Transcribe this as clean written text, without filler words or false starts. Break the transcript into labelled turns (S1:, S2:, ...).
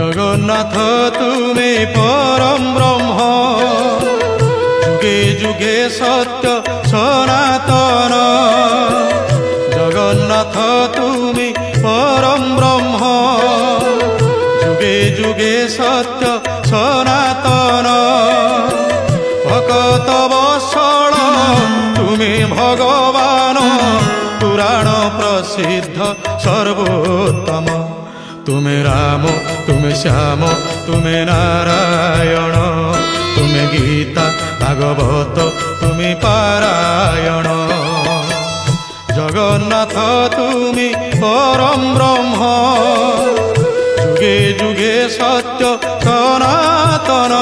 S1: জগন্নাথ তুমি পরম ব্রহ্ম, যুগে যুগে সত্য সনাতন। জগন্নাথ তুমি পরম ব্রহ্ম, যুগে যুগে সত্য সনাতন। ভকত বৎসল তুমি ভগবান, পুরাণ প্রসিদ্ধ সর্বোত্তম। তুমি রাম তুমি শ্যাম তুমি নারায়ণ, তুমি গীতা ভাগবত তুমি পারায়ণ। জগন্নাথ তুমি পরম ব্রহ্ম, যুগে যুগে সত্য সনাতন।